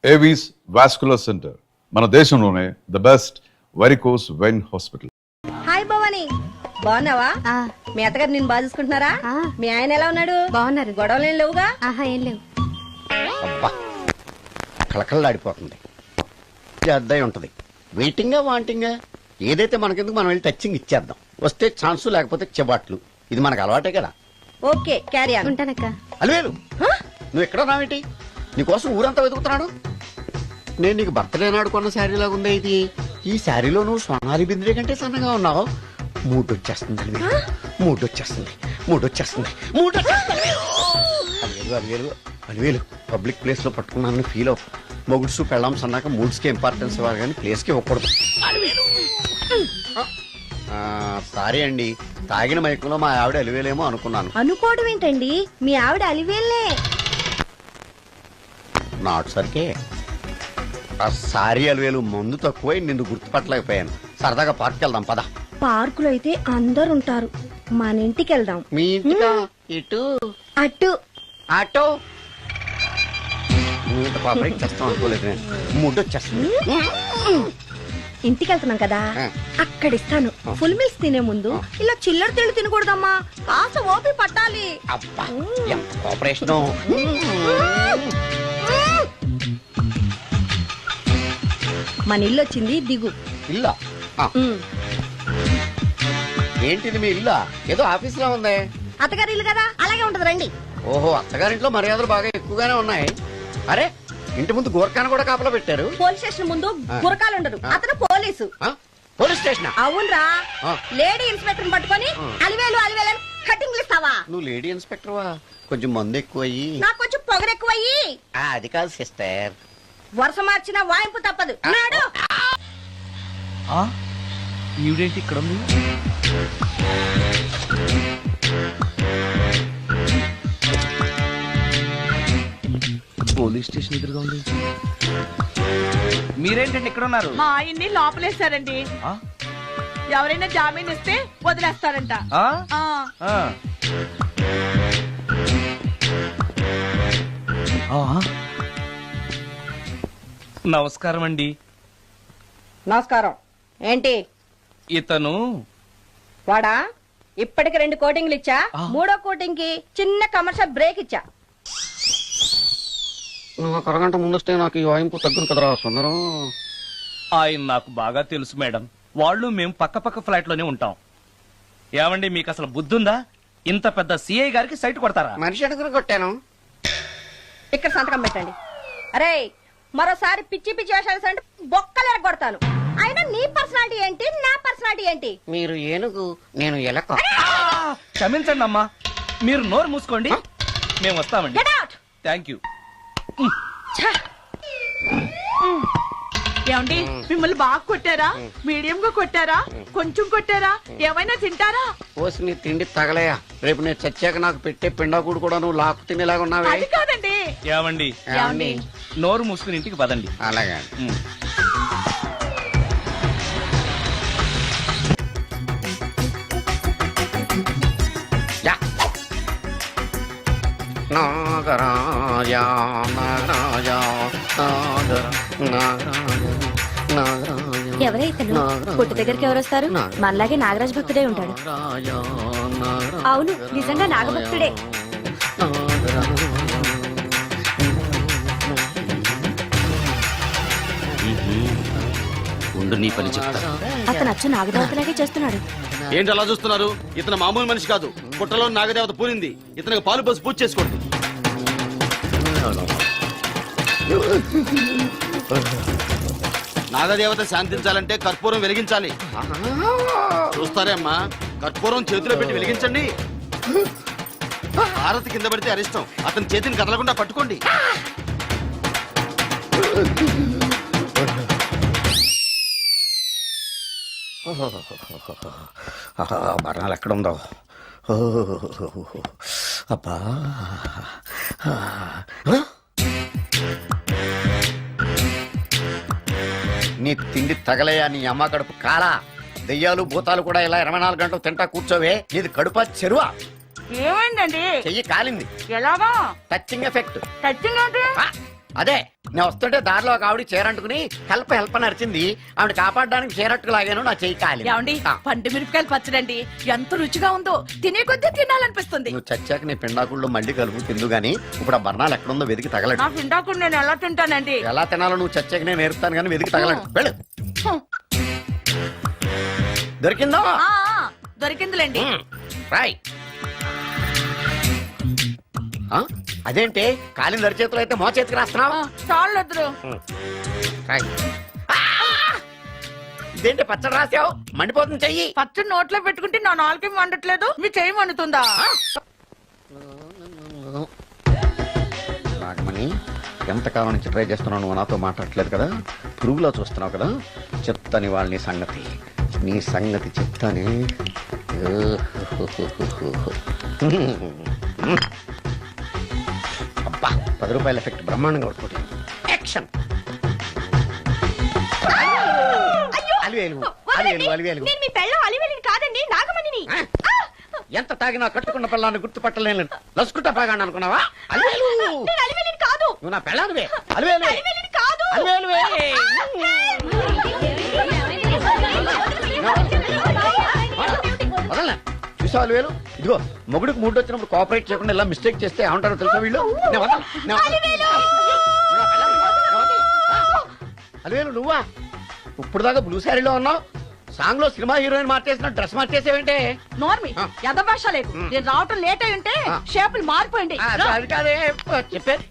Avis vascular centre, మన దేశంలోనే the best varicose vein hospital. Hi Bhavani, బాగున్నావా? మీ అత్తగారు నేను బాగా చూసుకుంటున్నారా? మీ ఆయన ఎలా ఉన్నాడు? బాగున్నారు. గొడవలు ఏం లేవుగా? ఏం లేవు. అబ్బా కళకళలాడిపోతుంది. అద్దయి ఉంటది. వెయిటింగా వాంటింగా ఏదైతే మనకెందుకు, మనం వెళ్ళి టచ్చింగ్ ఇచ్చేద్దాం. వస్తే ఛాన్సు, లేకపోతే చెబాట్లు. ఇది మనకు అలవాటే కదా. Okay, carry on. ఉంటానక్క. అలివేలు, నువ్వు ఎక్కడ రావేంటి? నీకోసం ఊరంతా వెతుకుతున్నాడు. నేను నీకు బర్త్డే నాడు కొన్న శారీ లాగా ఉందే ఇది. ఈ శారీలో నువ్వు సోనాలి బింద్రే కంటే సన్నగా ఉన్నావు. మూడొచ్చేస్తుంది అలివేలు, మూడొచ్చేస్తుంది, మూడొచ్చేస్తుంది, మూడొచ్చేస్తుంది. అలివేలు అలివేలు, పబ్లిక్ ప్లేస్ లో పట్టుకున్నానని ఫీల్ అవ్వ. మొగుడ్సు పెళ్ళాం సన్నాక మూడ్స్కి ఇంపార్టెన్స్ ఇవ్వాలి కానీ ప్లేస్కి ఇవ్వకూడదు. సారీ అండి, తాగిన మైకంలో మా ఆవిడ అలివేలేమో అనుకున్నాను. అనుకోవడం ఏంటండి, మీ ఆవిడ అలివేలే. నాట్ సరికే. సారీ అలివేలు, మందు తక్కువై నిన్ను గుర్తుపట్టలేకపోయాను. సరదాగా పార్క్ వెళ్దాం పద. పార్కులో అయితే అందరు ఉంటారు, మన ఇంటికి వెళ్దాం. మీ ఇంటికా? ఇటు అటు ఆటో. నువ్వు ఇంత పాపరేట్ చేస్తాం అనుకోలేదు నేను. మూడొచ్చేస్తుంది. ఇంటికి వెళ్తున్నాం కదా, అక్కడ ఇస్తాను. ఫుల్ మీల్స్ తినే ముందు ఇలా చిల్లర తిళ్ళు తినకూడదమ్మా, కాస్త ఓపి పట్టాలి. అబ్బా ఎంత కోఆపరేషన్. మన ఇల్లు వచ్చింది, దిగు. ఇల్లా? ఏంటిది మీ ఇల్లా? ఏదో ఆఫీస్ లో ఉంది. అత్తగారి ఇల్లు కదా, అలాగే ఉంటది, రండి. ఓహో, అత్తగారింట్లో మర్యాదలు బాగా ఎక్కువగానే ఉన్నాయి. అరే, ఇంటి ముందు గోర్ఖాను కూడా కాపలా పెట్టారు. పోలీస్ స్టేషన్ ముందు గురకాలు ఉండరు, అతను పోలీసు. Police station? అవునరా, లేడీ ఇన్స్పెక్టర్ పట్టుకొని అలివేలు అలివేలు కటింగ్లు ఇస్తావా? నువ్వు లేడీ ఇన్స్పెక్టర్ వా? కొంచెం మందు ఎక్కువయ్యి, నాకు కొంచెం పొగరు ఎక్కువయ్యి. అది కాదు సిస్టర్. వరుస మార్చిన వాయింపు తప్పదు. నాడు ఈవిడేంటి ఇక్కడ ఉంది? పోలీస్ స్టేషన్ ఎదురుగా ఉంది. మీరేంటండి ఇక్కడ ఉన్నారు? మా ఆయన్ని లోపలేస్తారండి. ఎవరైనా జామీన్ ఇస్తే వదిలేస్తారంట. నమస్కారం అండి. నమస్కారం. ఏంటి ఇతను? వాడా, ఇప్పటికి 2 కోటింగ్లు ఇచ్చా, 3వ కోటింగ్ కి చిన్న కమర్షియల్ బ్రేక్ ఇచ్చా. ఒక అరగంట ముందొస్తే నాకు ఈ వాయింపు తగ్గును కదరా సుందరం. ఆయన నాకు బాగా తెలుసు మేడం. వాళ్ళు మేము పక్క పక్క ఫ్లాట్ లోనే ఉంటాం. ఏమండి, మీకు అసలు బుద్ధుందా? ఇంత పెద్ద సిఐ గారికి సైట్ కొడతారా? మనిషి అడుగురు కొట్టాను. ఇక్కడ సంతకం పెట్టండి. అరే, మరోసారి పిచ్చి పిచ్చి వేషాలు అంటే బొక్కలు ఎరగొడతాను. అయినా నీ పర్సనాలిటీ ఏంటి, నా పర్సనాలిటీ ఏంటి? మీరు ఏనుగు, నేను ఎలక. క్షమించండి అమ్మా, మీరు నోరు మూసుకోండి, మేము వస్తామండి. Thank you. ఏమండి, మిమ్మల్ని బాగా కొట్టారా, మీడియం గా కొట్టారా, కొంచెం కొట్టారా, ఏమైనా తింటారా? పోసి నీ తిండి తగలయా. రేపు నేను చచ్చాక నాకు పెట్టే పిండాకుడు కూడా నువ్వు లాక్కు తినేలాగా ఉన్నావే. అది కాదండి. ఏమండి, నోరు మూసుకుని ఇంటికి పదండి. అలాగే. నాగరాజా నాగరాజా ఎవరైతను పుట్టు దగ్గరికి ఎవరు వస్తారు? మనలాగే నాగరాజ భక్తుడే ఉంటాడు. అవును, నిజంగా నాగభక్తుడే. ఉండు, నీ పని చెప్తా. అతను అచ్చు నాగదేవతలాగే చేస్తున్నాడు. ఏంటి అలా చూస్తున్నారు? ఇతను మామూలు మనిషి కాదు. పుట్టలో నాగదేవత పూరింది. ఇతనికి పాలు పోసి పూజ చేసుకోండి. నాగదేవత శాంతించాలంటే కర్పూరం వెలిగించాలి. చూస్తారే అమ్మా, కర్పూరం చేతిలో పెట్టి వెలిగించండి. హారతి కింద పడితే అరిష్టం. అతని చేతిని కదలకుండా పట్టుకోండి. బరణాలు ఎక్కడ ఉందో. అబ్బా, నీ తిండి తగలయా నీ అమ్మ కడుపు కాలా. దెయ్యాలు భూతాలు కూడా ఇలా 24 గంటలు తింటా కూర్చోవే. నీది కడుపా చెరువా? ఏమైందండి? చెయ్యి కాలింది. ఎలాగా? Touching effect. టచింగ్ అంటే అదే నేను వస్తుంటే దారిలో ఒక ఆవిడ చీరంటుకుని హెల్ప్ అని అరిచింది. ఆవిడ కాపాడడానికి చీరట్టుకు లాగాను, నా చెయ్యి కాలి. ఏమండి పండు మిరపకాయలు పచ్చడండి ఎంత రుచిగా ఉందో, తినే కొద్దీ తినాలనిపిస్తుంది. నువ్వు చచ్చాక నీ పిండాకుళ్ళు మళ్ళీ కలుపు తిందు గాని ఇప్పుడు ఆ బర్ణాలు ఎక్కడుందో వెతికి తగలడు. నాకు ఇందాక నేను ఎలా తింటానండి? ఎలా తినాలో నువ్వు చచ్చాక నేను నేర్పుతాను కానీ వెతికి తగలడు. వెళ్ళు. దొరికిందో ఆ, దొరికిందిలేండి. రాయ్. అదేంటి కాలిన దరిచేతులు అయితే మో చేతికి రాస్తున్నావు? చాలు వద్దురు. రాయ్. ఇదేంటి పచ్చడి రాసావు? మండిపోతుంది చెయ్యి. పచ్చడి నోట్లో పెట్టుకుంటే నా నాలుకేం వండట్లేదు, మీ చెయ్యి వండుతుందా? నాగమణి, ఎంతకాలం నుంచి ట్రై చేస్తున్నావు, నువ్వు నాతో మాట్లాడట్లేదు కదా, పురుగులో చూస్తున్నావు కదా, చెప్తాని వాళ్ళ నీ సంగతి చెప్తాని. అబ్బా 10 రూపాయల ఎఫెక్ట్ బ్రహ్మాండంగా కొట్టుకోండి. యాక్షన్. అలివేలు. నేను మీ పెళ్ళం అలివేలిని కాదండి, నాగమణిని. ఎంత తాగినా కట్టుకున్న పిల్లాన్ని గుర్తుపట్టలేను. లసుకుంటా పాగాను అనుకున్నావా? అలివేలు. నేను అలివేలిని కాదు. నువ్వు నా పెళ్ళానివే. అలివేలు. అలివేలిని కాదు. అలివేలువే. వదలనా? చూసావు అలివేలు? ఇదిగో మొగుడికి మూడు వచ్చినప్పుడు కోఆపరేట్ చేయకుండా ఇలా మిస్టేక్ చేస్తే ఏమంటారో తెలుసా వీళ్ళు? అలివేలు నువ్వా? ఇప్పుడు దాకా బ్లూ శారీలో ఉన్నావు, సాంగ్ లో సినిమా హీరోయిన్ మార్చేసిన డ్రెస్ మార్చేసేవేంటే? నోర్మి యథ భాష లేదు. నేను రావటం లేట్ అయి ఉంటే షేపులు మారిపోయింది. అది కాదే చెప్పేది.